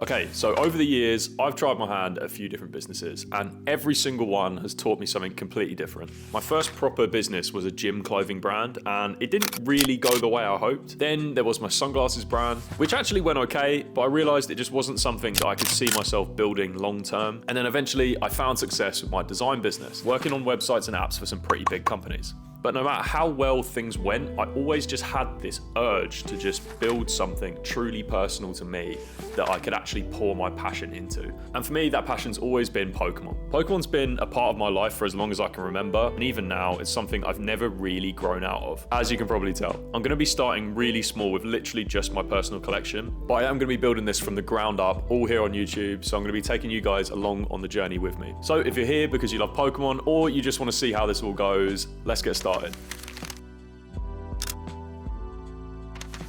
Okay, so over the years, I've tried my hand at a few different businesses, and every single one has taught me something completely different. My first proper business was a gym clothing brand, and it didn't really go the way I hoped. Then there was my sunglasses brand, which actually went okay, but I realized it just wasn't something that I could see myself building long term. And then eventually, I found success with my design business, working on websites and apps for some pretty big companies. But no matter how well things went, I always just had this urge to just build something truly personal to me that I could actually pour my passion into. And for me, that passion's always been Pokemon. Pokemon's been a part of my life for as long as I can remember, and even now, it's something I've never really grown out of, as you can probably tell. I'm gonna be starting really small with literally just my personal collection, but I am gonna be building this from the ground up, all here on YouTube, so I'm gonna be taking you guys along on the journey with me. So if you're here because you love Pokemon, or you just wanna see how this all goes, let's get started.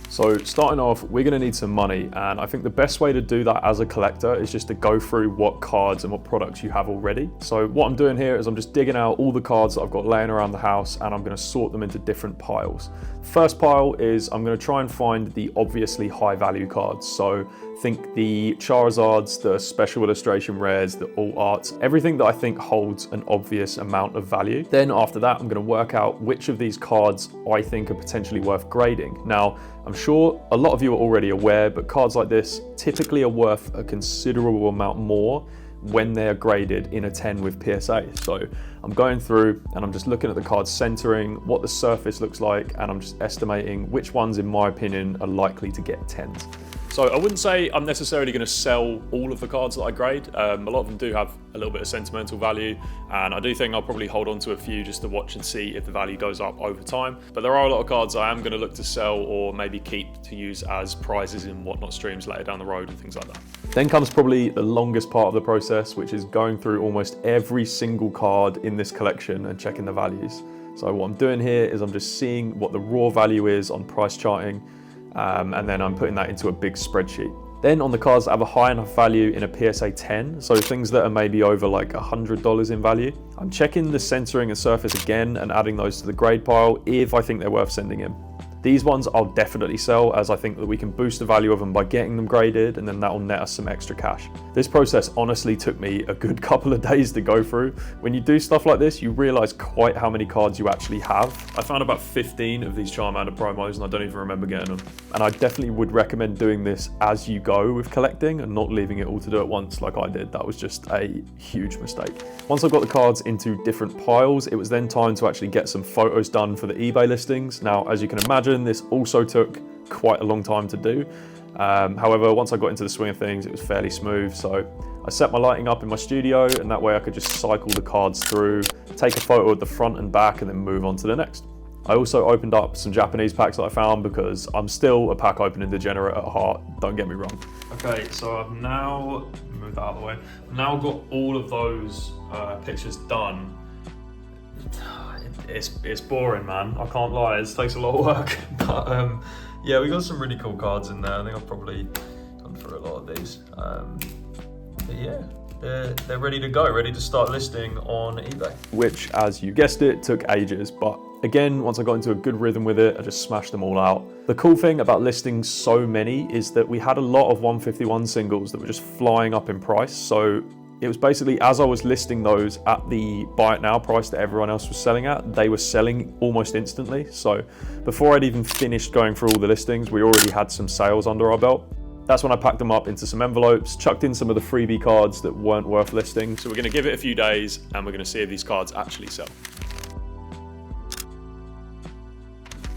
So starting off, we're gonna need some money, and I think the best way to do that as a collector is just to go through what cards and what products you have already. So what I'm doing here is I'm just digging out all the cards that I've got laying around the house, and I'm gonna sort them into different piles. First pile is I'm gonna try and find the obviously high value cards. So think the Charizards, the special illustration rares, the alt arts, everything that I think holds an obvious amount of value. Then after that, I'm gonna work out which of these cards I think are potentially worth grading. Now, I'm sure a lot of you are already aware, but cards like this typically are worth a considerable amount more when they're graded in a 10 with PSA. So I'm going through and I'm just looking at the card centering, what the surface looks like, and I'm just estimating which ones, in my opinion, are likely to get 10s. So I wouldn't say I'm necessarily going to sell all of the cards that I grade. A lot of them do have a little bit of sentimental value, and I do think I'll probably hold on to a few just to watch and see if the value goes up over time. But there are a lot of cards I am going to look to sell or maybe keep to use as prizes in whatnot streams later down the road and things like that. Then comes probably the longest part of the process, which is going through almost every single card in this collection and checking the values. So what I'm doing here is I'm just seeing what the raw value is on price charting, and then I'm putting that into a big spreadsheet. Then on the cards that have a high enough value in a PSA 10, so things that are maybe over like $100 in value, I'm checking the centering and surface again and adding those to the grade pile if I think they're worth sending in. These ones I'll definitely sell, as I think that we can boost the value of them by getting them graded, and then that'll net us some extra cash. This process honestly took me a good couple of days to go through. When you do stuff like this, you realize quite how many cards you actually have. I found about 15 of these Charmander promos, and I don't even remember getting them. And I definitely would recommend doing this as you go with collecting and not leaving it all to do at once like I did. That was just a huge mistake. Once I got the cards into different piles, it was then time to actually get some photos done for the eBay listings. Now, as you can imagine, this also took quite a long time to do. However, once I got into the swing of things, it was fairly smooth. So I set my lighting up in my studio, and that way I could just cycle the cards through, take a photo of the front and back, and then move on to the next. I also opened up some Japanese packs that I found because I'm still a pack opening degenerate at heart, don't get me wrong. Okay, so I've now, move that out of the way, I've now got all of those pictures done. It's boring, man. I can't lie. It takes a lot of work. But yeah, we got some really cool cards in there. I think I've probably gone through a lot of these. But yeah, they're ready to go, ready to start listing on eBay. Which, as you guessed it, took ages. But again, once I got into a good rhythm with it, I just smashed them all out. The cool thing about listing so many is that we had a lot of 151 singles that were just flying up in price. So it was basically, as I was listing those at the buy it now price that everyone else was selling at, they were selling almost instantly. So before I'd even finished going through all the listings, we already had some sales under our belt. That's when I packed them up into some envelopes, chucked in some of the freebie cards that weren't worth listing. So we're gonna give it a few days and we're gonna see if these cards actually sell.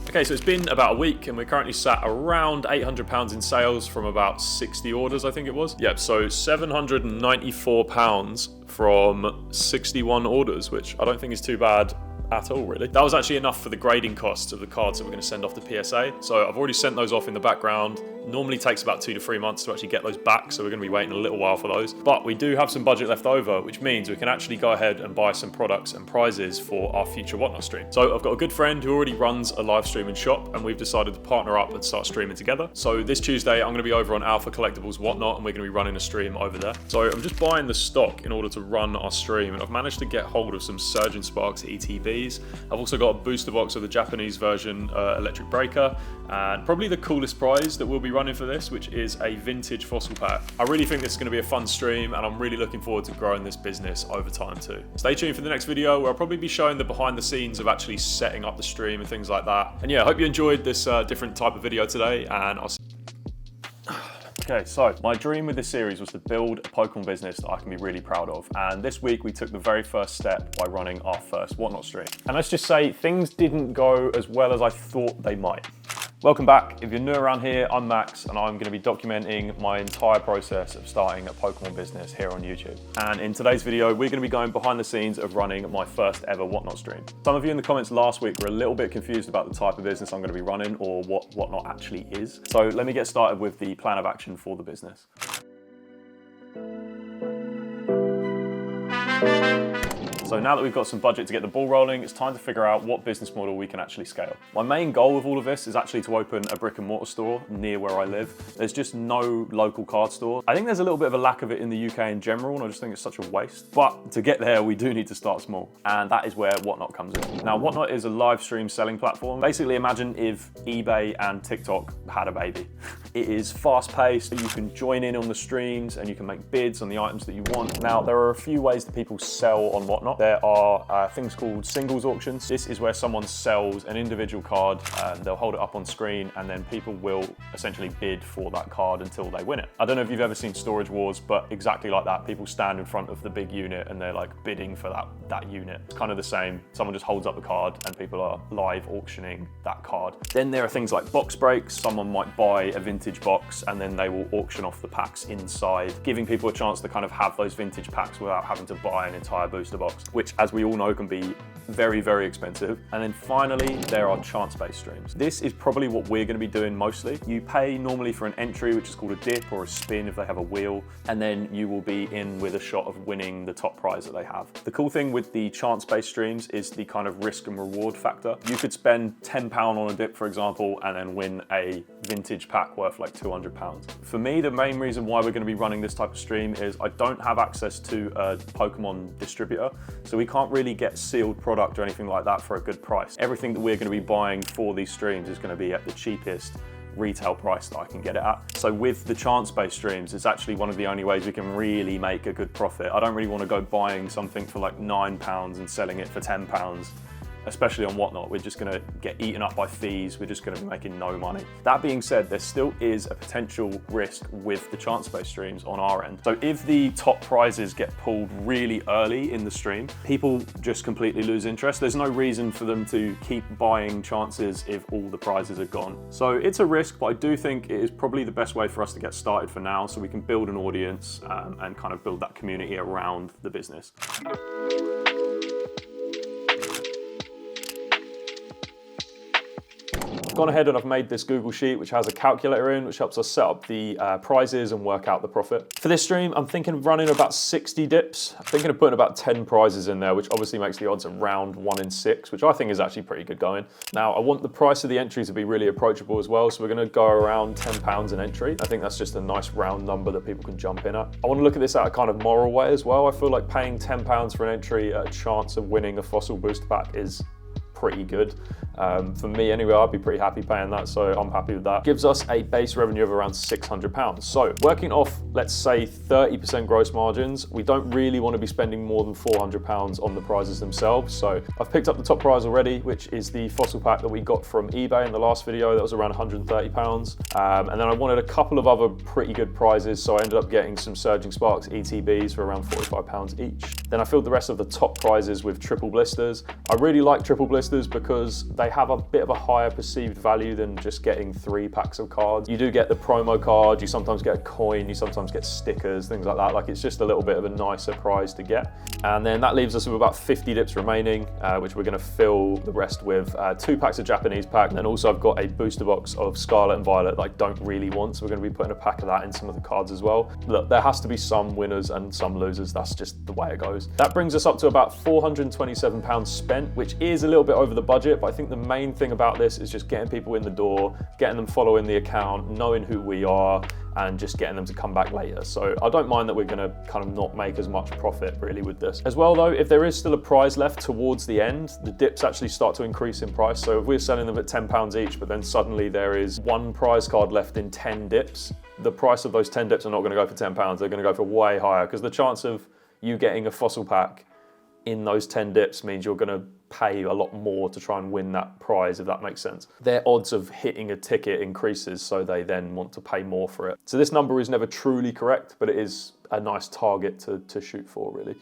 Okay, so it's been about a week and we're currently sat around £800 in sales from about 60 orders, I think it was. Yep, so £794 from 61 orders, which I don't think is too bad at all, really. That was actually enough for the grading costs of the cards that we're going to send off to PSA. So I've already sent those off in the background. Normally takes about 2 to 3 months to actually get those back, so we're going to be waiting a little while for those. But we do have some budget left over, which means we can actually go ahead and buy some products and prizes for our future Whatnot stream. So I've got a good friend who already runs a live streaming shop, and we've decided to partner up and start streaming together. So this Tuesday, I'm going to be over on Alpha Collectibles Whatnot, and we're going to be running a stream over there. So I'm just buying the stock in order to run our stream, and I've managed to get hold of some Surgeon Sparks ETB these. I've also got a booster box of the Japanese version electric breaker, and probably the coolest prize that we'll be running for this, which is a vintage fossil pack. I really think this is going to be a fun stream, and I'm really looking forward to growing this business over time too. Stay tuned for the next video where I'll probably be showing the behind the scenes of actually setting up the stream and things like that. And yeah, I hope you enjoyed this different type of video today, and I'll see. Okay, so my dream with this series was to build a Pokemon business that I can be really proud of. And this week we took the very first step by running our first Whatnot stream. And let's just say things didn't go as well as I thought they might. Welcome back. If you're new around here, I'm Max, and I'm going to be documenting my entire process of starting a Pokemon business here on YouTube. And in today's video, we're going to be going behind the scenes of running my first ever Whatnot stream. Some of you in the comments last week were a little bit confused about the type of business I'm going to be running or what Whatnot actually is. So let me get started with the plan of action for the business. So now that we've got some budget to get the ball rolling, it's time to figure out what business model we can actually scale. My main goal with all of this is actually to open a brick and mortar store near where I live. There's just no local card store. I think there's a little bit of a lack of it in the UK in general, and I just think it's such a waste. But to get there, we do need to start small, and that is where Whatnot comes in. Now, Whatnot is a live stream selling platform. Basically, imagine if eBay and TikTok had a baby. It is fast paced, you can join in on the streams and you can make bids on the items that you want. Now, there are a few ways that people sell on Whatnot. There are things called singles auctions. This is where someone sells an individual card, and they'll hold it up on screen, and then people will essentially bid for that card until they win it. I don't know if you've ever seen Storage Wars, but exactly like that. People stand in front of the big unit and they're like bidding for that unit. It's kind of the same. Someone just holds up the card and people are live auctioning that card. Then there are things like box breaks. Someone might buy a vintage box and then they will auction off the packs inside, giving people a chance to kind of have those vintage packs without having to buy an entire booster box, which, as we all know, can be very, very expensive. And then finally, there are chance-based streams. This is probably what we're going to be doing mostly. You pay normally for an entry, which is called a dip or a spin if they have a wheel, and then you will be in with a shot of winning the top prize that they have. The cool thing with the chance-based streams is the kind of risk and reward factor. You could spend £10 on a dip, for example, and then win a vintage pack worth like £200. For me, the main reason why we're going to be running this type of stream is I don't have access to a Pokemon distributor, so we can't really get sealed product or anything like that for a good price. Everything that we're going to be buying for these streams is going to be at the cheapest retail price that I can get it at. So with the chance-based streams, it's actually one of the only ways we can really make a good profit. I don't really want to go buying something for like £9 and selling it for £10. Especially on Whatnot, we're just gonna get eaten up by fees. We're just gonna be making no money. That being said, there still is a potential risk with the chance-based streams on our end. So if the top prizes get pulled really early in the stream, people just completely lose interest. There's no reason for them to keep buying chances if all the prizes are gone. So it's a risk, but I do think it is probably the best way for us to get started for now, so we can build an audience and kind of build that community around the business. Gone ahead and I've made this Google Sheet which has a calculator in, which helps us set up the prizes and work out the profit. For this stream, I'm thinking of running about 60 dips. I'm thinking of putting about 10 prizes in there, which obviously makes the odds around 1 in 6, which I think is actually pretty good going. Now, I want the price of the entries to be really approachable as well, so we're gonna go around £10 an entry. I think that's just a nice round number that people can jump in at. I wanna look at this at a kind of moral way as well. I feel like paying £10 for an entry at a chance of winning a fossil booster pack is pretty good. For me anyway, I'd be pretty happy paying that, so I'm happy with that. Gives us a base revenue of around £600. So working off, let's say 30% gross margins, we don't really want to be spending more than £400 on the prizes themselves. So I've picked up the top prize already, which is the fossil pack that we got from eBay in the last video. That was around £130. And then I wanted a couple of other pretty good prizes, so I ended up getting some Surging Sparks ETBs for around £45 each. Then I filled the rest of the top prizes with triple blisters. I really like triple blisters because they have a bit of a higher perceived value than just getting 3 packs of cards. You do get the promo card, you sometimes get a coin, you sometimes get stickers, things like that. Like, it's just a little bit of a nicer prize to get. And then that leaves us with about 50 dips remaining, which we're gonna fill the rest with 2 packs of Japanese pack. And then also I've got a booster box of Scarlet and Violet that I don't really want, so we're gonna be putting a pack of that in some of the cards as well. Look, there has to be some winners and some losers. That's just the way it goes. That brings us up to about £427 spent, which is a little bit over the budget, but I think the main thing about this is just getting people in the door, getting them following the account, knowing who we are, and just getting them to come back later. So I don't mind that we're gonna kind of not make as much profit really with this. As well though, if there is still a prize left towards the end, the dips actually start to increase in price. So if we're selling them at £10 each, but then suddenly there is one prize card left in 10 dips, the price of those 10 dips are not gonna go for £10, they're gonna go for way higher, because the chance of you getting a fossil pack in those 10 dips means you're gonna pay a lot more to try and win that prize, if that makes sense. Their odds of hitting a ticket increases, so they then want to pay more for it. So this number is never truly correct, but it is a nice target to shoot for, really.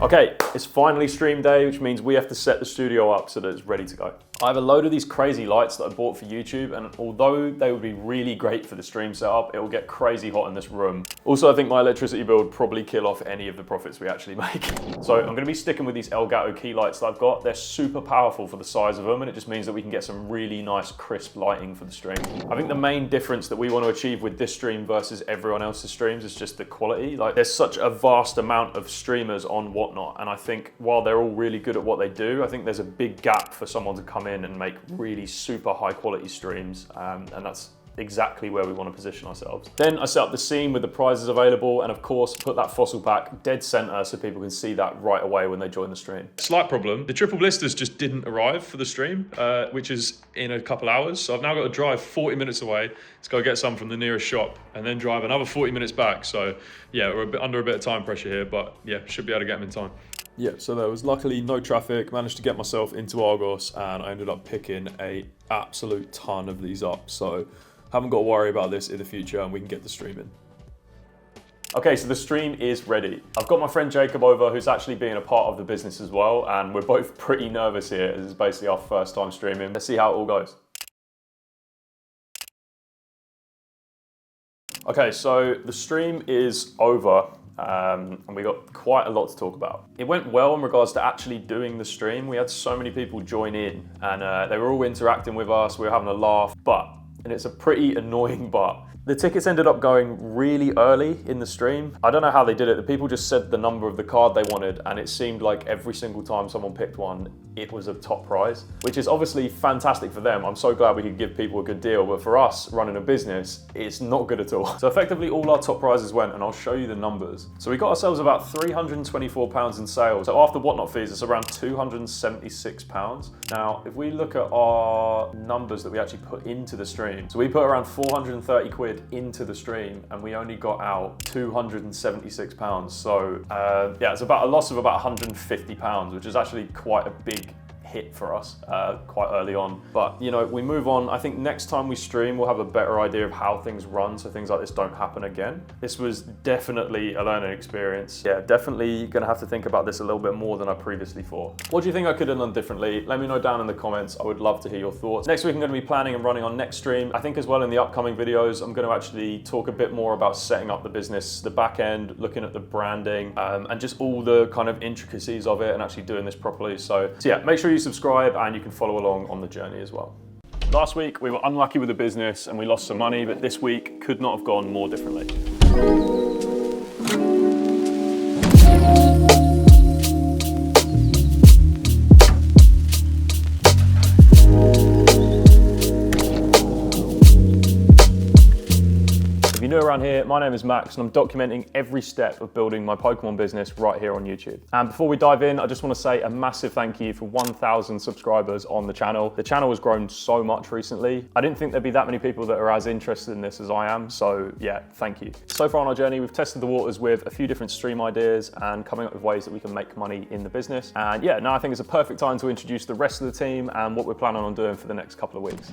Okay, it's finally stream day, which means we have to set the studio up so that it's ready to go. I have a load of these crazy lights that I bought for YouTube, and although they would be really great for the stream setup, it will get crazy hot in this room. Also, I think my electricity bill would probably kill off any of the profits we actually make. So I'm gonna be sticking with these Elgato key lights that I've got. They're super powerful for the size of them, and it just means that we can get some really nice crisp lighting for the stream. I think the main difference that we want to achieve with this stream versus everyone else's streams is just the quality. Like, there's such a vast amount of streamers on Whatnot, and I think while they're all really good at what they do, I think there's a big gap for someone to come in and make really super high quality streams, and that's exactly where we want to position ourselves. Then I set up the scene with the prizes available, and of course put that fossil pack dead center so people can see that right away when they join the stream. Slight problem, the triple blisters just didn't arrive for the stream, which is in a couple hours. So I've now got to drive 40 minutes away to go get some from the nearest shop, and then drive another 40 minutes back. So yeah, we're under a bit of time pressure here, but yeah, should be able to get them in time. Yeah, so there was luckily no traffic, managed to get myself into Argos, and I ended up picking a absolute ton of these up. So haven't got to worry about this in the future, and we can get the stream in. Okay, so the stream is ready. I've got my friend Jacob over, who's actually been a part of the business as well, and we're both pretty nervous here. This is basically our first time streaming. Let's see how it all goes. Okay, so the stream is over. And we got quite a lot to talk about. It went well in regards to actually doing the stream. We had so many people join in, and they were all interacting with us. We were having a laugh, and it's a pretty annoying but. The tickets ended up going really early in the stream. I don't know how they did it. The people just said the number of the card they wanted, and it seemed like every single time someone picked one, it was a top prize, which is obviously fantastic for them. I'm so glad we could give people a good deal, but for us running a business, it's not good at all. So effectively all our top prizes went, and I'll show you the numbers. So we got ourselves about £324 in sales. So after Whatnot fees, it's around £276. Now, if we look at our numbers that we actually put into the stream, so we put around 430 quid into the stream, and we only got out £276. So yeah, it's about a loss of about £150, which is actually quite a big hit for us quite early on. But you know, we move on. I think next time we stream, we'll have a better idea of how things run, so things like this don't happen again. This was definitely a learning experience. Yeah, definitely gonna have to think about this a little bit more than I previously thought. What do you think I could have done differently? Let me know down in the comments. I would love to hear your thoughts. Next week I'm gonna be planning and running on next stream. I think as well in the upcoming videos, I'm gonna actually talk a bit more about setting up the business, the back end, looking at the branding, and just all the kind of intricacies of it, and actually doing this properly. So yeah, make sure you subscribe, and you can follow along on the journey as well. Last week we were unlucky with the business and we lost some money, but this week could not have gone more differently. If you're new around here, my name is Max, and I'm documenting every step of building my Pokemon business right here on YouTube. And before we dive in, I just want to say a massive thank you for 1,000 subscribers on the channel. The channel has grown so much recently. I didn't think there'd be that many people that are as interested in this as I am, so yeah, thank you. So far on our journey, we've tested the waters with a few different stream ideas and coming up with ways that we can make money in the business. And yeah, now I think it's a perfect time to introduce the rest of the team and what we're planning on doing for the next couple of weeks.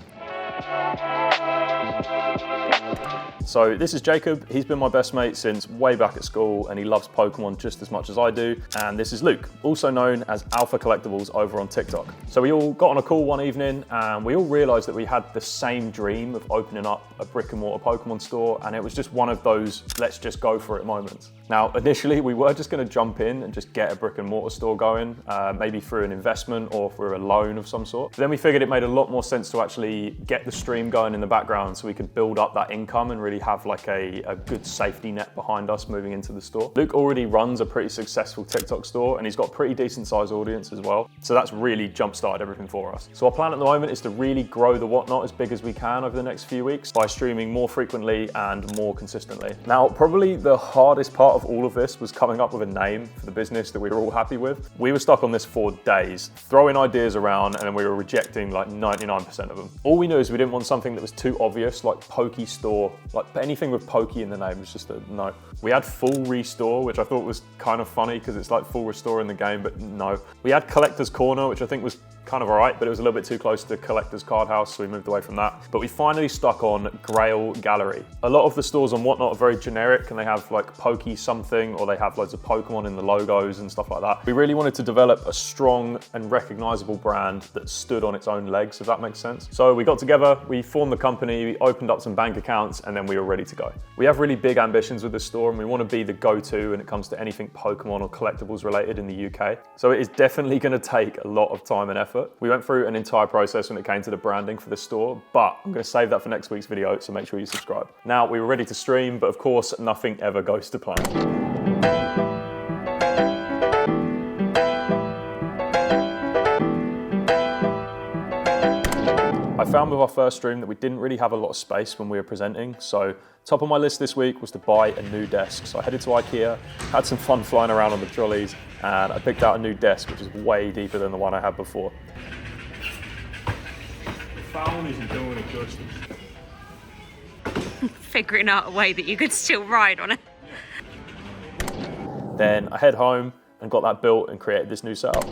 So this is Jacob. He's been my best mate since way back at school, and he loves Pokemon just as much as I do. And this is Luke, also known as Alpha Collectibles over on TikTok. So we all got on a call one evening, and we all realized that we had the same dream of opening up a brick and mortar Pokemon store, and it was just one of those let's just go for it moments. Now, initially we were just going to jump in and just get a brick and mortar store going, maybe through an investment or through a loan of some sort. But then we figured it made a lot more sense to actually get the stream going in the background so we could build up that income and really have like a good safety net behind us moving into the store. Luke already runs a pretty successful TikTok store and he's got a pretty decent sized audience as well. So that's really jump-started everything for us. So our plan at the moment is to really grow the Whatnot as big as we can over the next few weeks by streaming more frequently and more consistently. Now, probably the hardest part of all of this was coming up with a name for the business that we were all happy with. We were stuck on this for days, throwing ideas around, and then we were rejecting like 99% of them. All we knew is we didn't want something that was too obvious, like Pokey Store, like anything with Pokey in the name was just a no. We had Full Restore, which I thought was kind of funny because it's like Full Restore in the game, but no. We had Collector's Corner, which I think was kind of all right, but it was a little bit too close to Collector's Card House, so we moved away from that. But we finally stuck on Grail Gallery. A lot of the stores on Whatnot are very generic and they have like Pokey something, or they have loads of Pokemon in the logos and stuff like that. We really wanted to develop a strong and recognizable brand that stood on its own legs, if that makes sense. So we got together, we formed the company, we opened up some bank accounts, and then we were ready to go. We have really big ambitions with this store and we want to be the go-to when it comes to anything Pokemon or collectibles related in the UK. So it is definitely going to take a lot of time and effort. We went through an entire process when it came to the branding for the store, but I'm going to save that for next week's video, so make sure you subscribe. Now, we were ready to stream, but of course, nothing ever goes to plan. I found with our first stream that we didn't really have a lot of space when we were presenting, so top of my list this week was to buy a new desk. So I headed to IKEA, had some fun flying around on the trolleys, and I picked out a new desk, which is way deeper than the one I had before. The phone isn't doing it justice. Figuring out a way that you could still ride on it. Then I head home and got that built and created this new setup.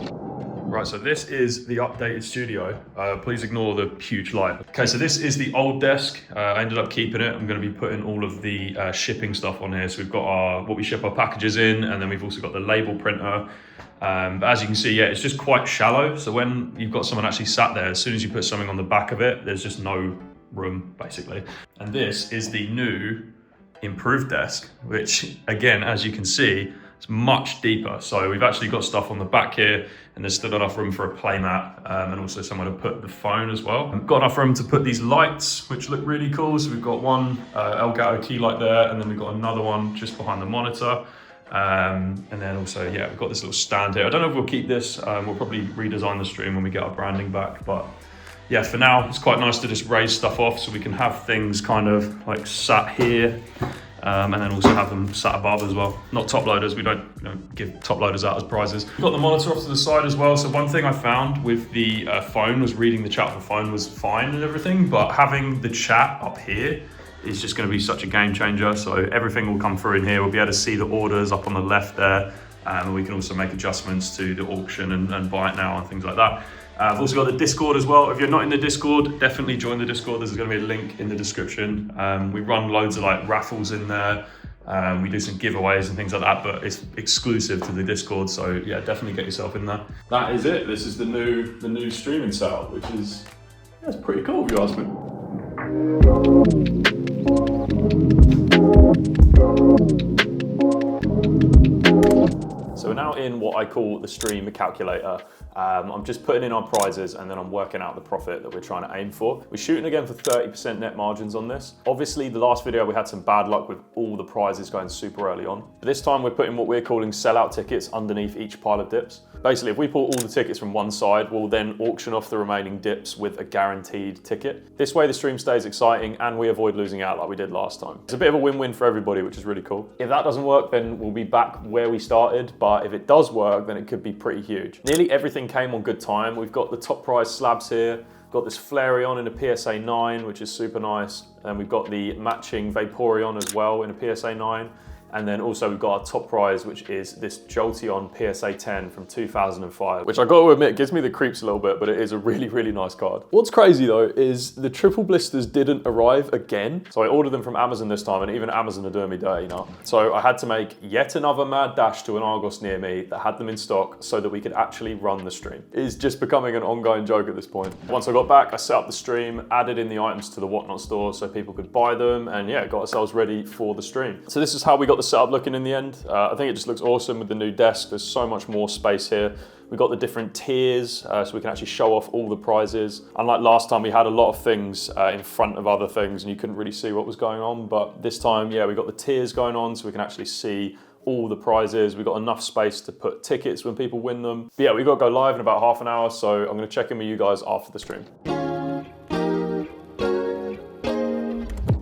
Right, so this is the updated studio. Please ignore the huge light. Okay, so this is the old desk. I ended up keeping it. I'm gonna be putting all of the shipping stuff on here. So we've got what we ship our packages in, and then we've also got the label printer. But as you can see, yeah, it's just quite shallow. So when you've got someone actually sat there, as soon as you put something on the back of it, there's just no room, basically. And this is the new improved desk, which again, as you can see, it's much deeper. So we've actually got stuff on the back here, and there's still enough room for a play mat, and also somewhere to put the phone as well. We've got enough room to put these lights, which look really cool. So we've got one Elgato key light there, and then we've got another one just behind the monitor. And then also, yeah, we've got this little stand here. I don't know if we'll keep this. We'll probably redesign the stream when we get our branding back, but yeah, for now, it's quite nice to just raise stuff off so we can have things kind of like sat here, and then also have them sat above as well. Not top loaders, we don't give top loaders out as prizes. We've got the monitor off to the side as well. So one thing I found with the phone was reading the chat on the phone was fine and everything, but having the chat up here is just going to be such a game changer. So everything will come through in here. We'll be able to see the orders up on the left there, and we can also make adjustments to the auction and buy it now and things like that. I've also got the Discord as well. If you're not in the Discord, definitely join the Discord. There's going to be a link in the description. We run loads of like raffles in there. We do some giveaways and things like that, but it's exclusive to the Discord. So yeah, definitely get yourself in there. That is it. This is the new streaming setup, which is it's pretty cool if you ask me. So we're now in what I call the stream calculator. I'm just putting in our prizes and then I'm working out the profit that we're trying to aim for. We're shooting again for 30% net margins on this. Obviously, the last video we had some bad luck with all the prizes going super early on. But this time we're putting what we're calling sellout tickets underneath each pile of dips. Basically, if we pull all the tickets from one side, we'll then auction off the remaining dips with a guaranteed ticket. This way the stream stays exciting and we avoid losing out like we did last time. It's a bit of a win-win for everybody, which is really cool. If that doesn't work, then we'll be back where we started, but if it does work, then it could be pretty huge. Nearly everything came on good time. We've got the top prize slabs here. Got this Flareon in a PSA 9, which is super nice. And we've got the matching Vaporeon as well in a PSA 9. And then also we've got our top prize, which is this Jolteon PSA 10 from 2005, which I got to admit gives me the creeps a little bit, but it is a really, really nice card. What's crazy though is the triple blisters didn't arrive again. So I ordered them from Amazon this time, and even Amazon are doing me dirty now. So I had to make yet another mad dash to an Argos near me that had them in stock so that we could actually run the stream. It is just becoming an ongoing joke at this point. Once I got back, I set up the stream, added in the items to the Whatnot store so people could buy them, and yeah, got ourselves ready for the stream. So this is how we got got the setup looking in the end. I think it just looks awesome with the new desk. There's so much more space here. We've got the different tiers, so we can actually show off all the prizes. Unlike last time, we had a lot of things in front of other things and you couldn't really see what was going on. But this time, yeah, we got the tiers going on so we can actually see all the prizes. We've got enough space to put tickets when people win them. But yeah, we've got to go live in about half an hour, so I'm gonna check in with you guys after the stream.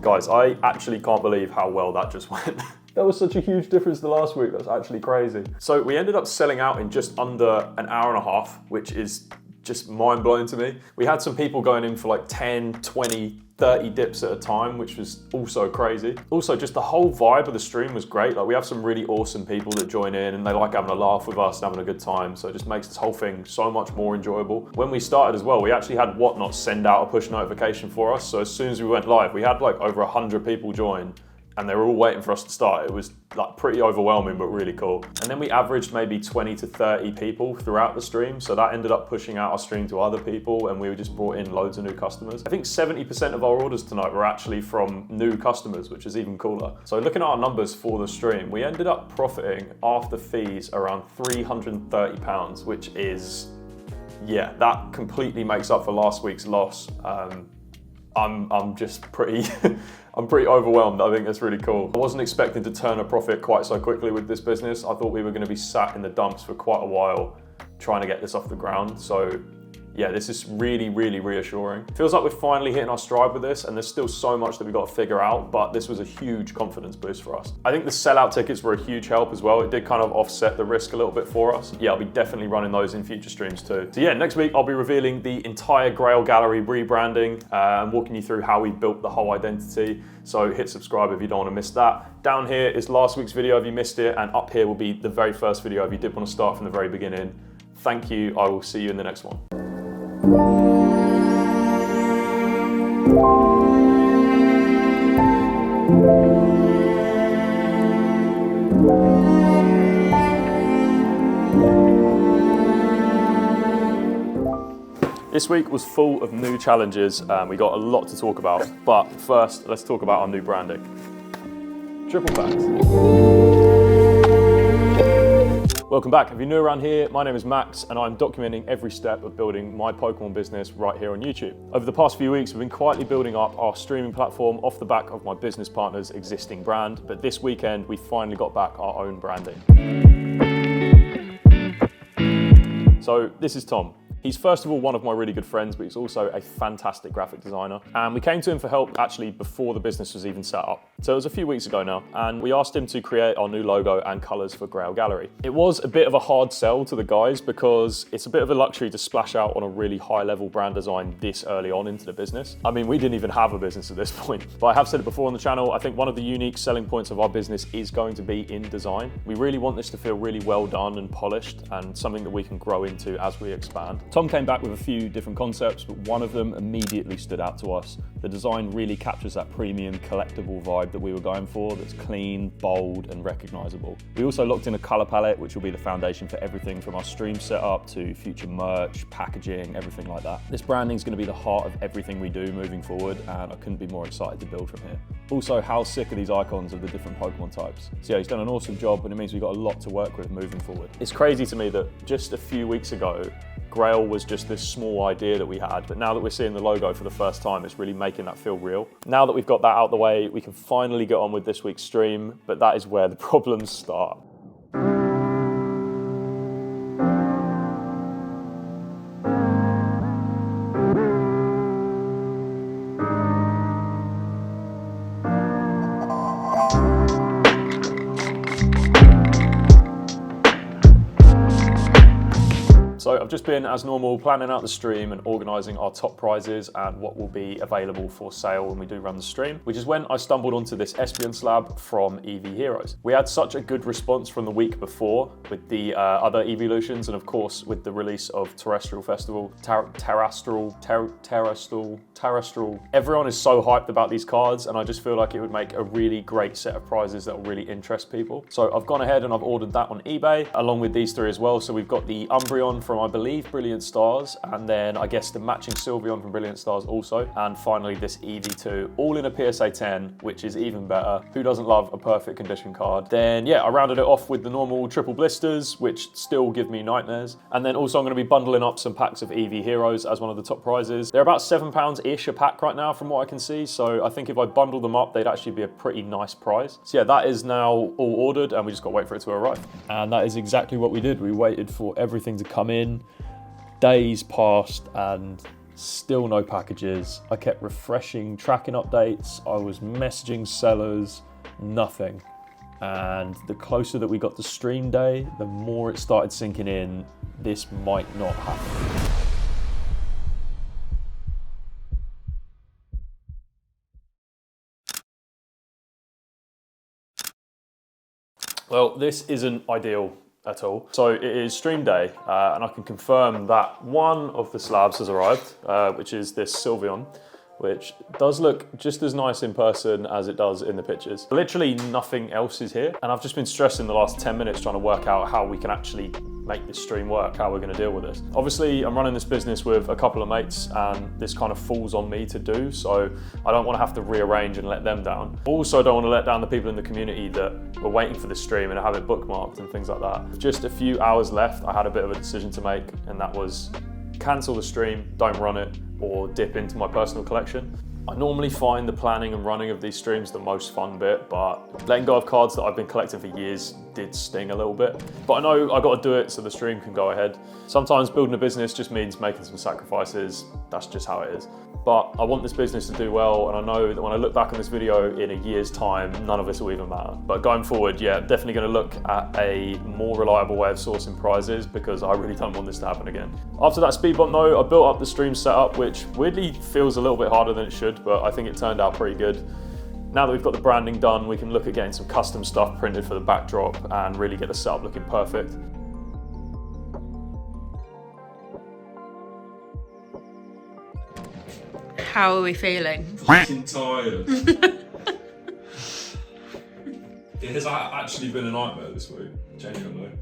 Guys, I actually can't believe how well that just went. That was such a huge difference to last week. That's actually crazy. So we ended up selling out in just under an hour and a half, which is just mind-blowing to me. We had some people going in for like 10, 20, 30 dips at a time, which was also crazy. Also, just the whole vibe of the stream was great. Like, we have some really awesome people that join in and they like having a laugh with us and having a good time. So it just makes this whole thing so much more enjoyable. When we started as well, we actually had Whatnot send out a push notification for us. So as soon as we went live, we had like over 100 people join and they were all waiting for us to start. It was like pretty overwhelming, but really cool. And then we averaged maybe 20 to 30 people throughout the stream. So that ended up pushing out our stream to other people and we just brought in loads of new customers. I think 70% of our orders tonight were actually from new customers, which is even cooler. So looking at our numbers for the stream, we ended up profiting after fees around £330, which is, yeah, that completely makes up for last week's loss. I'm just pretty, I'm pretty overwhelmed. I think that's really cool. I wasn't expecting to turn a profit quite so quickly with this business. I thought we were gonna be sat in the dumps for quite a while trying to get this off the ground. So yeah, this is really, really reassuring. Feels like we're finally hitting our stride with this and there's still so much that we've got to figure out, but this was a huge confidence boost for us. I think the sellout tickets were a huge help as well. It did kind of offset the risk a little bit for us. Yeah, I'll be definitely running those in future streams too. So yeah, next week I'll be revealing the entire Grail Gallery rebranding and walking you through how we built the whole identity. So hit subscribe if you don't want to miss that. Down here is last week's video if you missed it, and up here will be the very first video if you did want to start from the very beginning. Thank you, I will see you in the next one. This week was full of new challenges and we got a lot to talk about. But first, let's talk about our new branding. Triple facts. Welcome back. If you're new around here, my name is Max and I'm documenting every step of building my Pokemon business right here on YouTube. Over the past few weeks, we've been quietly building up our streaming platform off the back of my business partner's existing brand, but this weekend we finally got back our own branding. So this is Tom. He's first of all one of my really good friends, but he's also a fantastic graphic designer. And we came to him for help actually before the business was even set up. So it was a few weeks ago now, and we asked him to create our new logo and colors for Grail Gallery. It was a bit of a hard sell to the guys because it's a bit of a luxury to splash out on a really high level brand design this early on into the business. I mean, we didn't even have a business at this point, but I have said it before on the channel, I think one of the unique selling points of our business is going to be in design. We really want this to feel really well done and polished and something that we can grow into as we expand. Tom came back with a few different concepts, but one of them immediately stood out to us. The design really captures that premium collectible vibe that we were going for, that's clean, bold, and recognizable. We also locked in a color palette, which will be the foundation for everything from our stream setup to future merch, packaging, everything like that. This branding is going to be the heart of everything we do moving forward, and I couldn't be more excited to build from here. Also, how sick are these icons of the different Pokemon types? So yeah, he's done an awesome job, and it means we've got a lot to work with moving forward. It's crazy to me that just a few weeks ago, Grail was just this small idea that we had, but now that we're seeing the logo for the first time, it's really making that feel real. Now that we've got that out of the way, we can finally get on with this week's stream, but that is where the problems start. So I've just been, as normal, planning out the stream and organising our top prizes and what will be available for sale when we do run the stream, which is when I stumbled onto this Espeon slab from EV Heroes. We had such a good response from the week before with the other evolutions, and of course with the release of Terrestrial Festival, Terrestrial. Everyone is so hyped about these cards, and I just feel like it would make a really great set of prizes that will really interest people. So I've gone ahead and I've ordered that on eBay, along with these three as well. So we've got the Umbreon from I believe, Brilliant Stars, and then I guess the matching Sylveon from Brilliant Stars also, and finally this EV2, all in a PSA 10, which is even better. Who doesn't love a perfect condition card? Then yeah, I rounded it off with the normal triple blisters, which still give me nightmares. And then also I'm gonna be bundling up some packs of EV Heroes as one of the top prizes. They're about £7-ish a pack right now from what I can see, so I think if I bundle them up, they'd actually be a pretty nice prize. So yeah, that is now all ordered, and we just got to wait for it to arrive. And that is exactly what we did. We waited for everything to come in. Days passed and still no packages. I kept refreshing tracking updates. I was messaging sellers, nothing. And the closer that we got to stream day, the more it started sinking in, this might not happen. Well, this isn't ideal at all. So it is stream day, and I can confirm that one of the slabs has arrived, which is this Sylveon, which does look just as nice in person as it does in the pictures. Literally nothing else is here, and I've just been stressing the last 10 minutes trying to work out how we can actually make this stream work, how we're going to deal with this. Obviously, I'm running this business with a couple of mates, and this kind of falls on me to do, so I don't want to have to rearrange and let them down. Also, don't want to let down the people in the community that were waiting for the stream and have it bookmarked and things like that. Just a few hours left, I had a bit of a decision to make, and that was cancel the stream, don't run it, or dip into my personal collection. I normally find the planning and running of these streams the most fun bit, but letting go of cards that I've been collecting for years did sting a little bit. But I know I got to do it so the stream can go ahead. Sometimes building a business just means making some sacrifices. That's just how it is. But I want this business to do well, and I know that when I look back on this video in a year's time, none of this will even matter. But going forward, yeah, definitely going to look at a more reliable way of sourcing prizes, because I really don't want this to happen again. After that speed bump though, I built up the stream setup, which weirdly feels a little bit harder than it should, but I think it turned out pretty good. Now that we've got the branding done, we can look at getting some custom stuff printed for the backdrop and really get the setup looking perfect. How are we feeling? Fucking tired. It has actually been a nightmare this week, genuinely.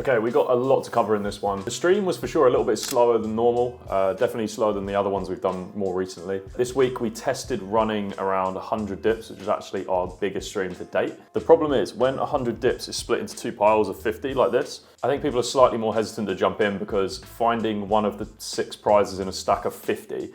Okay, we got a lot to cover in this one. The stream was for sure a little bit slower than normal, definitely slower than the other ones we've done more recently. This week we tested running around 100 dips, which is actually our biggest stream to date. The problem is when 100 dips is split into two piles of 50 like this, I think people are slightly more hesitant to jump in, because finding one of the 6 prizes in a stack of 50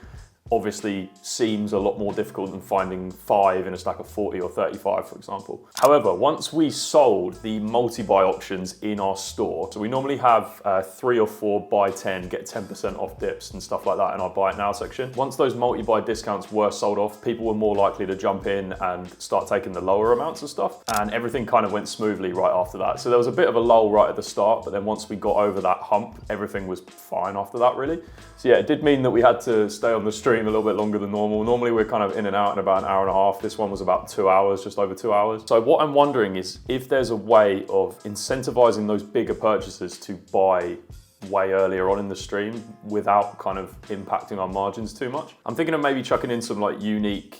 obviously seems a lot more difficult than finding 5 in a stack of 40 or 35, for example. However, once we sold the multi-buy options in our store, so we normally have 3 or 4 buy 10, get 10% off dips and stuff like that in our buy it now section. Once those multi-buy discounts were sold off, people were more likely to jump in and start taking the lower amounts of stuff, and everything kind of went smoothly right after that. So there was a bit of a lull right at the start, but then once we got over that hump, everything was fine after that, really. So yeah, it did mean that we had to stay on the stream a little bit longer than normal. Normally we're kind of in and out in about an hour and a half. This one was about 2 hours, just over 2 hours. So what I'm wondering is if there's a way of incentivizing those bigger purchases to buy way earlier on in the stream without kind of impacting our margins too much. I'm thinking of maybe chucking in some like unique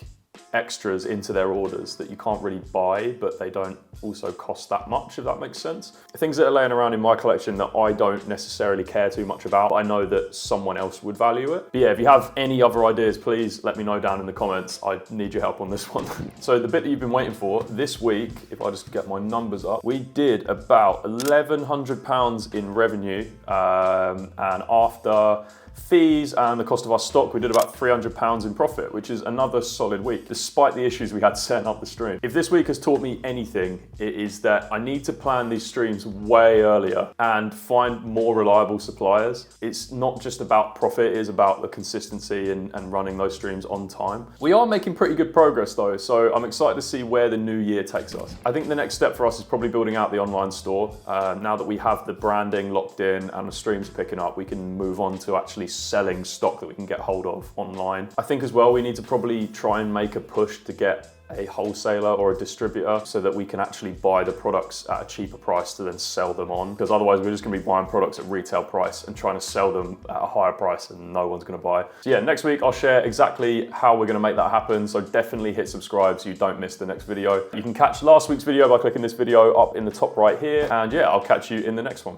extras into their orders that you can't really buy, but they don't also cost that much, if that makes sense. Things that are laying around in my collection that I don't necessarily care too much about, I know that someone else would value it. But yeah, if you have any other ideas, please let me know down in the comments. I need your help on this one. So the bit that you've been waiting for, this week, if I just get my numbers up, we did about £1,100 in revenue, and after fees and the cost of our stock, we did about £300 in profit, which is another solid week, despite the issues we had setting up the stream. If this week has taught me anything, it is that I need to plan these streams way earlier and find more reliable suppliers. It's not just about profit, it is about the consistency and running those streams on time. We are making pretty good progress though, so I'm excited to see where the new year takes us. I think the next step for us is probably building out the online store. Now that we have the branding locked in and the streams picking up, we can move on to actually selling stock that we can get hold of online. I think as well we need to probably try and make a push to get a wholesaler or a distributor so that we can actually buy the products at a cheaper price to then sell them on, because otherwise we're just going to be buying products at retail price and trying to sell them at a higher price and no one's going to buy. So yeah, next week I'll share exactly how we're going to make that happen, so definitely hit subscribe so you don't miss the next video. You can catch last week's video by clicking this video up in the top right here, and yeah, I'll catch you in the next one.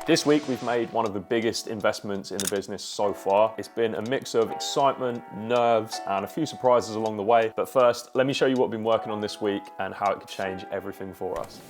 This week we've made one of the biggest investments in the business so far. It's been a mix of excitement, nerves, and a few surprises along the way. But first, let me show you what we've been working on this week and how it could change everything for us.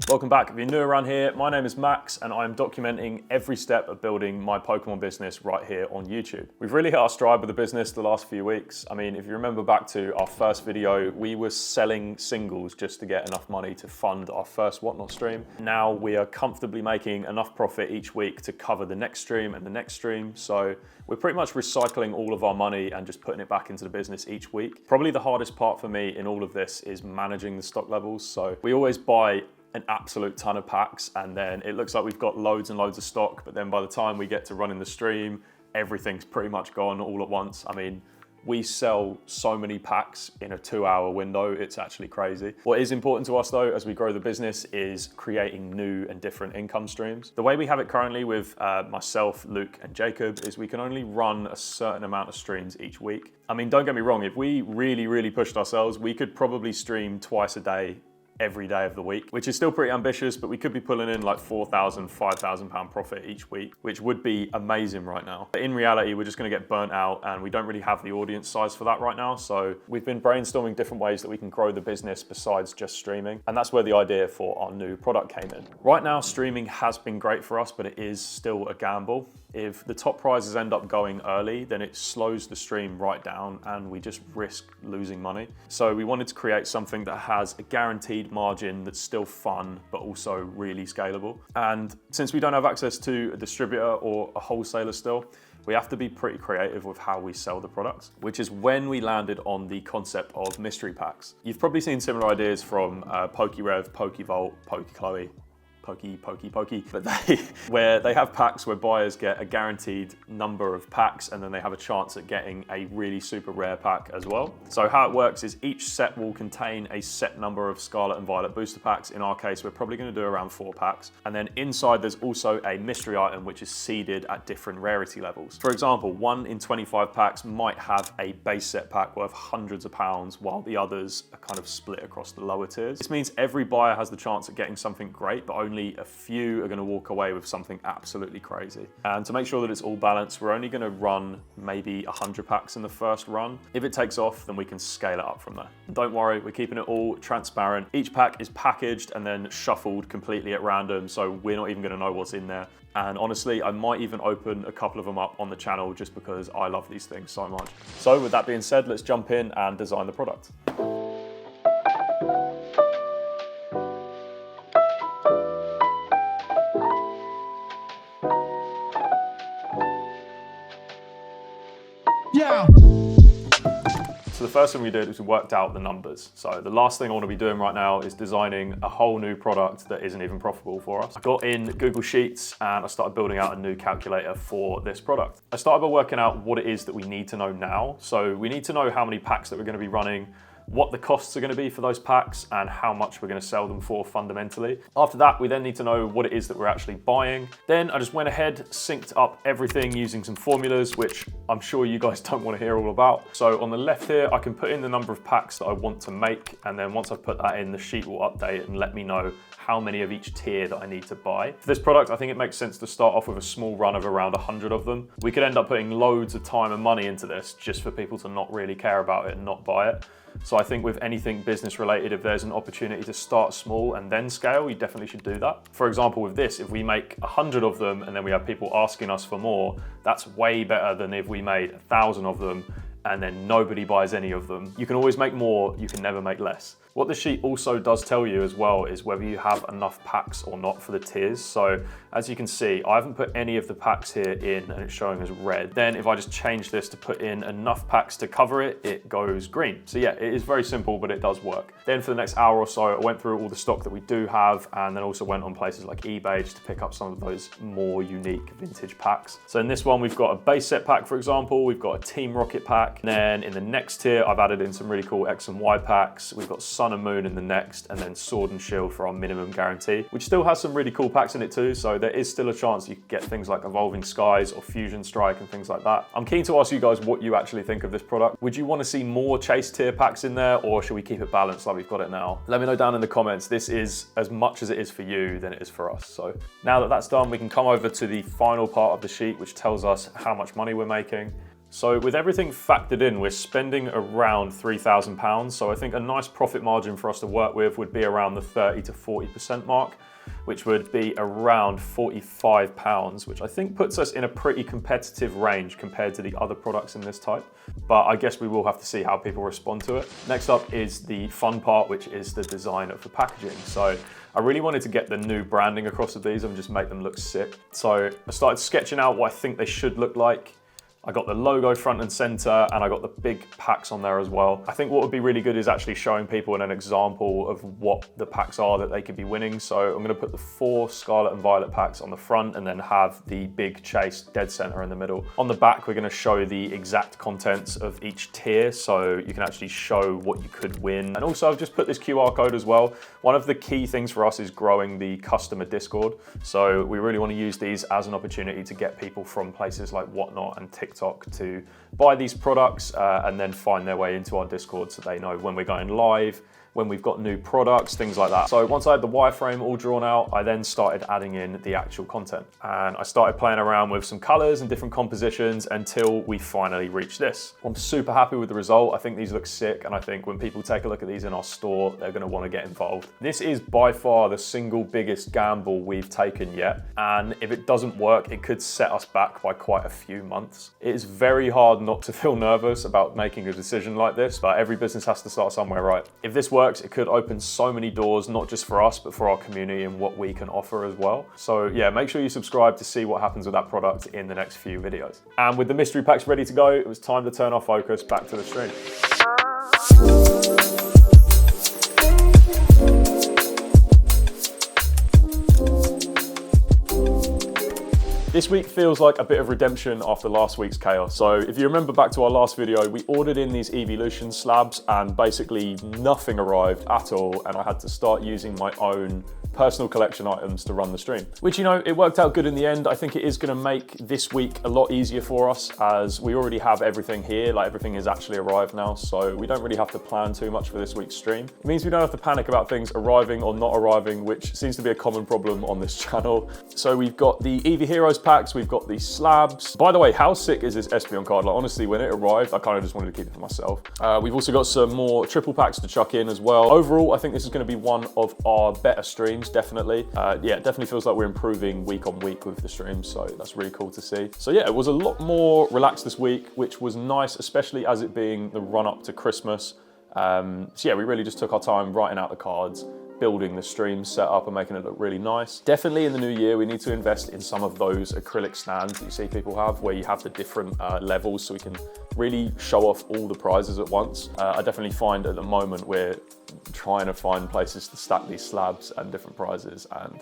Welcome back. If you're new around here, my name is Max and I'm documenting every step of building my Pokemon business right here on YouTube. We've really hit our stride with the business the last few weeks. I mean, if you remember back to our first video, we were selling singles just to get enough money to fund our first Whatnot stream. Now we are comfortably making enough profit each week to cover the next stream and the next stream. So we're pretty much recycling all of our money and just putting it back into the business each week. Probably the hardest part for me in all of this is managing the stock levels. So we always buy an absolute ton of packs and then it looks like we've got loads and loads of stock, but then by the time we get to running the stream, everything's pretty much gone all at once. I mean, we sell so many packs in a 2-hour window, it's actually crazy. What is important to us though, as we grow the business, is creating new and different income streams. The way we have it currently with myself, Luke, and Jacob is we can only run a certain amount of streams each week. I mean, don't get me wrong, if we really pushed ourselves, we could probably stream twice a day every day of the week, which is still pretty ambitious, but we could be pulling in like £4,000, £5,000 profit each week, which would be amazing right now. But in reality, we're just gonna get burnt out and we don't really have the audience size for that right now. So we've been brainstorming different ways that we can grow the business besides just streaming. And that's where the idea for our new product came in. Right now, streaming has been great for us, but it is still a gamble. If the top prizes end up going early, then it slows the stream right down and we just risk losing money. So we wanted to create something that has a guaranteed margin that's still fun, but also really scalable. And since we don't have access to a distributor or a wholesaler still, we have to be pretty creative with how we sell the products, which is when we landed on the concept of mystery packs. You've probably seen similar ideas from PokeRev, PokeVault, PokeChloe, Pokey, but where they have packs where buyers get a guaranteed number of packs and then they have a chance at getting a really super rare pack as well. So how it works is each set will contain a set number of Scarlet and Violet booster packs. In our case, we're probably going to do around 4 packs. And then inside there's also a mystery item which is seeded at different rarity levels. For example, 1 in 25 packs might have a base set pack worth hundreds of pounds, while the others are kind of split across the lower tiers. This means every buyer has the chance at getting something great, but only a few are going to walk away with something absolutely crazy. And to make sure that it's all balanced, we're only going to run maybe 100 packs in the first run. If it takes off, then we can scale it up from there. And don't worry, we're keeping it all transparent. Each pack is packaged and then shuffled completely at random, so we're not even going to know what's in there. And honestly, I might even open a couple of them up on the channel just because I love these things so much. So with that being said, let's jump in and design the product. So the first thing we did was we worked out the numbers. So the last thing I want to be doing right now is designing a whole new product that isn't even profitable for us. I got in Google Sheets and I started building out a new calculator for this product. I started by working out what it is that we need to know now. So we need to know how many packs that we're going to be running, what the costs are going to be for those packs, and how much we're going to sell them for fundamentally. After that, we then need to know what it is that we're actually buying. Then I just went ahead, synced up everything using some formulas, which I'm sure you guys don't want to hear all about. So on the left here, I can put in the number of packs that I want to make. And then once I've put that in, the sheet will update and let me know how many of each tier that I need to buy. For this product, I think it makes sense to start off with a small run of around 100 of them. We could end up putting loads of time and money into this just for people to not really care about it and not buy it. So I think with anything business related, if there's an opportunity to start small and then scale, you definitely should do that. For example, with this, if we make 100 of them and then we have people asking us for more, that's way better than if we made 1,000 of them and then nobody buys any of them. You can always make more, you can never make less. What the sheet also does tell you as well is whether you have enough packs or not for the tiers. So as you can see, I haven't put any of the packs here in and it's showing as red. Then if I just change this to put in enough packs to cover it, it goes green. So yeah, it is very simple, but it does work. Then for the next hour or so, I went through all the stock that we do have and then also went on places like eBay just to pick up some of those more unique vintage packs. So in this one, we've got a base set pack, for example, we've got a Team Rocket pack. And then in the next tier, I've added in some really cool X and Y packs. We've got Sun and Moon in the next, and then Sword and Shield for our minimum guarantee, which still has some really cool packs in it too. So there is still a chance you could get things like Evolving Skies or Fusion Strike and things like that. I'm keen to ask you guys what you actually think of this product. Would you want to see more chase tier packs in there, or should we keep it balanced like we've got it now? Let me know down in the comments. This is as much as it is for you than it is for us. So now that that's done, we can come over to the final part of the sheet, which tells us how much money we're making. So with everything factored in, we're spending around £3,000. So I think a nice profit margin for us to work with would be around the 30 to 40% mark, which would be around £45, which I think puts us in a pretty competitive range compared to the other products in this type. But I guess we will have to see how people respond to it. Next up is the fun part, which is the design of the packaging. So I really wanted to get the new branding across of these and just make them look sick. So I started sketching out what I think they should look like. I got the logo front and center, and I got the big packs on there as well. I think what would be really good is actually showing people an example of what the packs are that they could be winning. So I'm gonna put the 4 Scarlet and Violet packs on the front and then have the big chase dead center in the middle. On the back, we're gonna show the exact contents of each tier so you can actually show what you could win. And also I've just put this QR code as well. One of the key things for us is growing the customer Discord. So we really wanna use these as an opportunity to get people from places like Whatnot and TikTok to buy these products and then find their way into our Discord so they know when we're going live, when we've got new products, things like that. So once I had the wireframe all drawn out, I then started adding in the actual content. And I started playing around with some colors and different compositions until we finally reached this. I'm super happy with the result. I think these look sick. And I think when people take a look at these in our store, they're gonna wanna get involved. This is by far the single biggest gamble we've taken yet. And if it doesn't work, it could set us back by quite a few months. It is very hard not to feel nervous about making a decision like this, but every business has to start somewhere, right? If this works, it could open so many doors, not just for us, but for our community and what we can offer as well. So yeah, make sure you subscribe to see what happens with that product in the next few videos. And with the mystery packs ready to go, it was time to turn our focus back to the stream. This week feels like a bit of redemption after last week's chaos. So if you remember back to our last video, we ordered in these Evolution slabs and basically nothing arrived at all. And I had to start using my own personal collection items to run the stream, which, you know, it worked out good in the end. I think it is gonna make this week a lot easier for us as we already have everything here, like everything has actually arrived now. So we don't really have to plan too much for this week's stream. It means we don't have to panic about things arriving or not arriving, which seems to be a common problem on this channel. So we've got the Eevee Heroes packs, we've got these slabs. By the way, how sick is this Espeon card? Like honestly, when it arrived, I kind of just wanted to keep it for myself. We've also got some more triple packs to chuck in as well. Overall, I think this is gonna be one of our better streams, definitely. Yeah, it definitely feels like we're improving week on week with the streams, so that's really cool to see. So yeah, it was a lot more relaxed this week, which was nice, especially as it being the run up to Christmas. So yeah, we really just took our time writing out the cards, building the stream setup and making it look really nice. Definitely in the new year, we need to invest in some of those acrylic stands that you see people have, where you have the different levels so we can really show off all the prizes at once. I definitely find at the moment we're trying to find places to stack these slabs and different prizes, and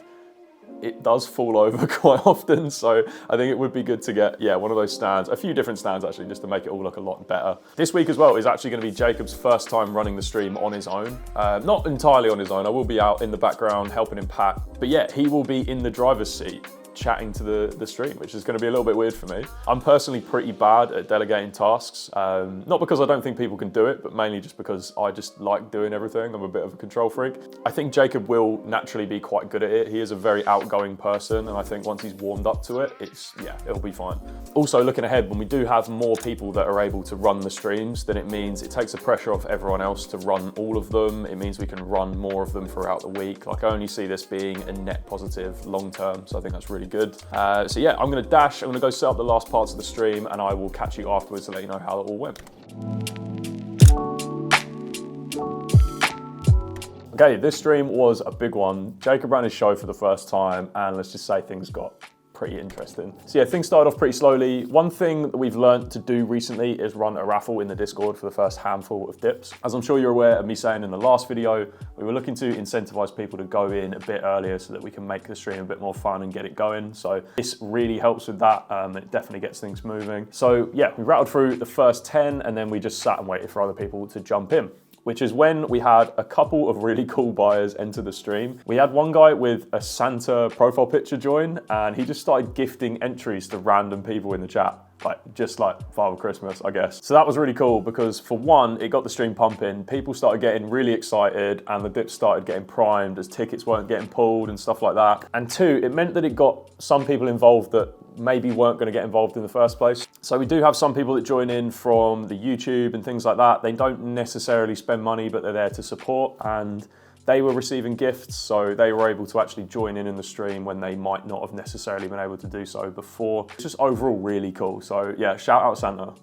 it does fall over quite often. So I think it would be good to get, yeah, one of those stands, a few different stands actually, just to make it all look a lot better. This week as well is actually going to be Jacob's first time running the stream on his own. Not entirely on his own. I will be out in the background helping him pack, but yeah, he will be in the driver's seat chatting to the stream, which is going to be a little bit weird for me. I'm personally pretty bad at delegating tasks, not because I don't think people can do it, but mainly just because I just like doing everything. I'm a bit of a control freak. I think Jacob will naturally be quite good at it. He is a very outgoing person, and I think once he's warmed up to it, yeah, it'll be fine. Also, looking ahead, when we do have more people that are able to run the streams, then it means it takes the pressure off everyone else to run all of them. It means we can run more of them throughout the week. Like, I only see this being a net positive long term, so I think that's really good. So yeah, I'm gonna dash, I'm gonna go set up the last parts of the stream, and I will catch you afterwards to let you know how it all went. Okay, this stream was a big one. Jacob ran his show for the first time, and let's just say things got pretty interesting. So yeah, things started off pretty slowly. One thing that we've learned to do recently is run a raffle in the Discord for the first handful of dips. As I'm sure you're aware of me saying in the last video, we were looking to incentivize people to go in a bit earlier so that we can make the stream a bit more fun and get it going. So this really helps with that. It definitely gets things moving. So yeah, we rattled through the first 10 and then we just sat and waited for other people to jump in, which is when we had a couple of really cool buyers enter the stream. We had one guy with a Santa profile picture join, and he just started gifting entries to random people in the chat, just like Father Christmas, I guess. So that was really cool because for one, it got the stream pumping, people started getting really excited and the dips started getting primed as tickets weren't getting pulled and stuff like that. And two, it meant that it got some people involved that maybe weren't going to get involved in the first place. So we do have some people that join in from the YouTube and things like that. They don't necessarily spend money, but they're there to support, and they were receiving gifts, so they were able to actually join in the stream when they might not have necessarily been able to do so before. It's just overall really cool. So yeah, shout out Santa.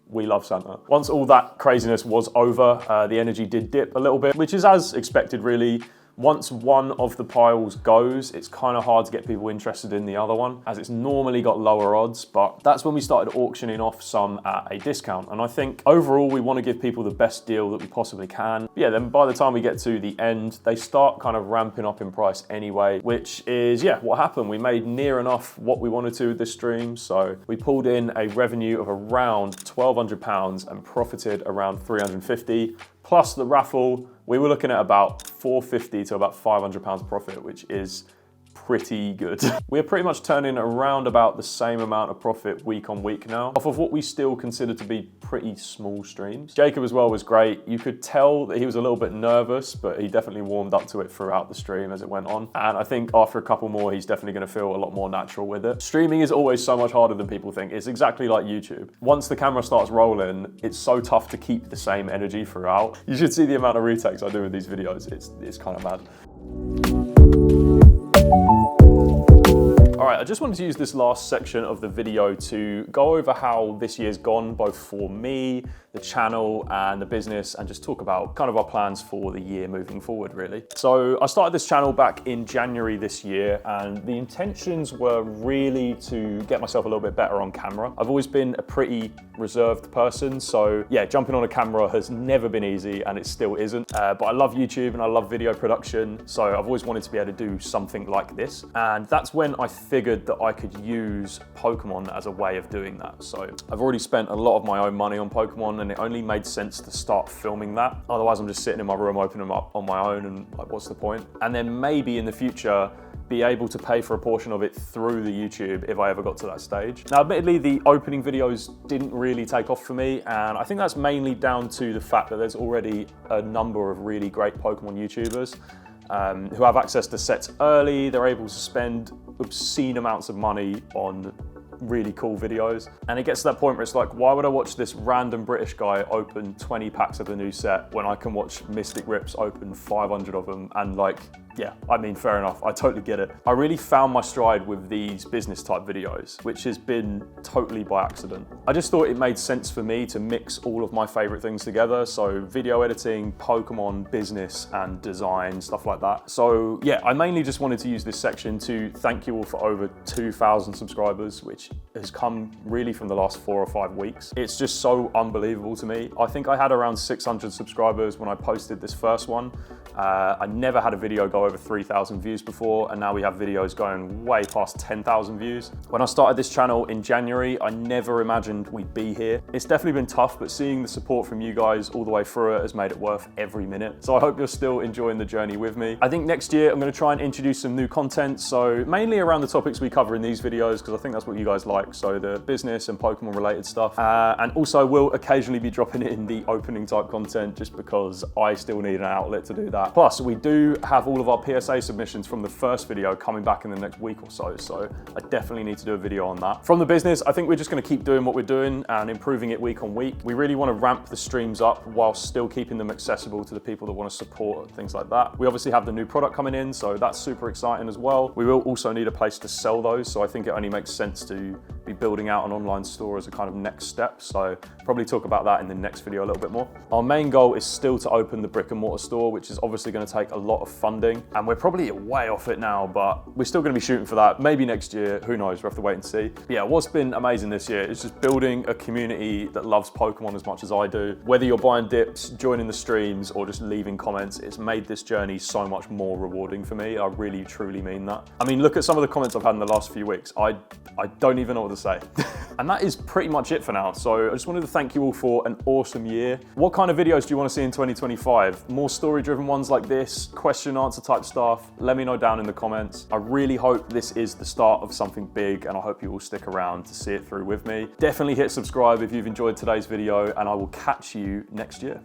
We love Santa. Once all that craziness was over, the energy did dip a little bit, which is as expected really. Once one of the piles goes, it's kind of hard to get people interested in the other one, as it's normally got lower odds, but that's when we started auctioning off some at a discount. And I think overall, we want to give people the best deal that we possibly can. Yeah, then by the time we get to the end, they start kind of ramping up in price anyway, which is, yeah, what happened. We made near enough what we wanted to with this stream. So we pulled in a revenue of around £1,200 and profited around 350. Plus the raffle, we were looking at about 450 to about £500 profit, which is pretty good. We're pretty much turning around about the same amount of profit week on week now, off of what we still consider to be pretty small streams. Jacob as well was great. You could tell that he was a little bit nervous, but he definitely warmed up to it throughout the stream as it went on. And I think after a couple more, he's definitely gonna feel a lot more natural with it. Streaming is always so much harder than people think. It's exactly like YouTube. Once the camera starts rolling, it's so tough to keep the same energy throughout. You should see the amount of retakes I do with these videos. It's kind of mad. All right, I just wanted to use this last section of the video to go over how this year's gone, both for me, the channel, and the business, and just talk about kind of our plans for the year moving forward, really. So I started this channel back in January this year, and the intentions were really to get myself a little bit better on camera. I've always been a pretty reserved person, so yeah, jumping on a camera has never been easy, and it still isn't. But I love YouTube and I love video production, so I've always wanted to be able to do something like this. And that's when I figured that I could use Pokemon as a way of doing that. So I've already spent a lot of my own money on Pokemon, and it only made sense to start filming that. Otherwise, I'm just sitting in my room opening them up on my own, and like, what's the point? And then maybe in the future, be able to pay for a portion of it through the YouTube if I ever got to that stage. Now, admittedly, the opening videos didn't really take off for me, and I think that's mainly down to the fact that there's already a number of really great Pokemon YouTubers who have access to sets early. They're able to spend obscene amounts of money on really cool videos. And it gets to that point where it's like, why would I watch this random British guy open 20 packs of the new set when I can watch Mystic Rips open 500 of them? And like, yeah, I mean, fair enough. I totally get it. I really found my stride with these business type videos, which has been totally by accident. I just thought it made sense for me to mix all of my favorite things together. So video editing, Pokemon, business, and design, stuff like that. So yeah, I mainly just wanted to use this section to thank you all for over 2,000 subscribers, which has come really from the last 4 or 5 weeks. It's just so unbelievable to me. I think I had around 600 subscribers when I posted this first one. I never had a video go over 3,000 views before, and now we have videos going way past 10,000 views. When I started this channel in January, I never imagined we'd be here. It's definitely been tough, but seeing the support from you guys all the way through it has made it worth every minute. So I hope you're still enjoying the journey with me. I think next year I'm going to try and introduce some new content, so mainly around the topics we cover in these videos, because I think that's what you guys like, so the business and Pokemon related stuff. And also we'll occasionally be dropping in the opening type content just because I still need an outlet to do that. Plus, we do have all of our PSA submissions from the first video coming back in the next week or so I definitely need to do a video on that. From the business, I think we're just going to keep doing what we're doing and improving it week on week. We really want to ramp the streams up while still keeping them accessible to the people that want to support and things like that. We obviously have the new product coming in, so that's super exciting as well. We will also need a place to sell those, so I think it only makes sense to be building out an online store as a kind of next step. So probably talk about that in the next video a little bit more. Our main goal is still to open the brick and mortar store, which is obviously going to take a lot of funding, and we're probably way off it now, but we're still going to be shooting for that. Maybe next year, who knows? We'll have to wait and see. But yeah, what's been amazing this year is just building a community that loves Pokemon as much as I do. Whether you're buying dips, joining the streams, or just leaving comments, it's made this journey so much more rewarding for me. I really, truly mean that. I mean, look at some of the comments I've had in the last few weeks. I don't even know what to say. And that is pretty much it for now. So I just wanted to thank you all for an awesome year. What kind of videos do you want to see in 2025? More story-driven ones like this, question answer type stuff? Let me know down in the comments. I really hope this is the start of something big, and I hope you all stick around to see it through with me. Definitely hit subscribe if you've enjoyed today's video, and I will catch you next year.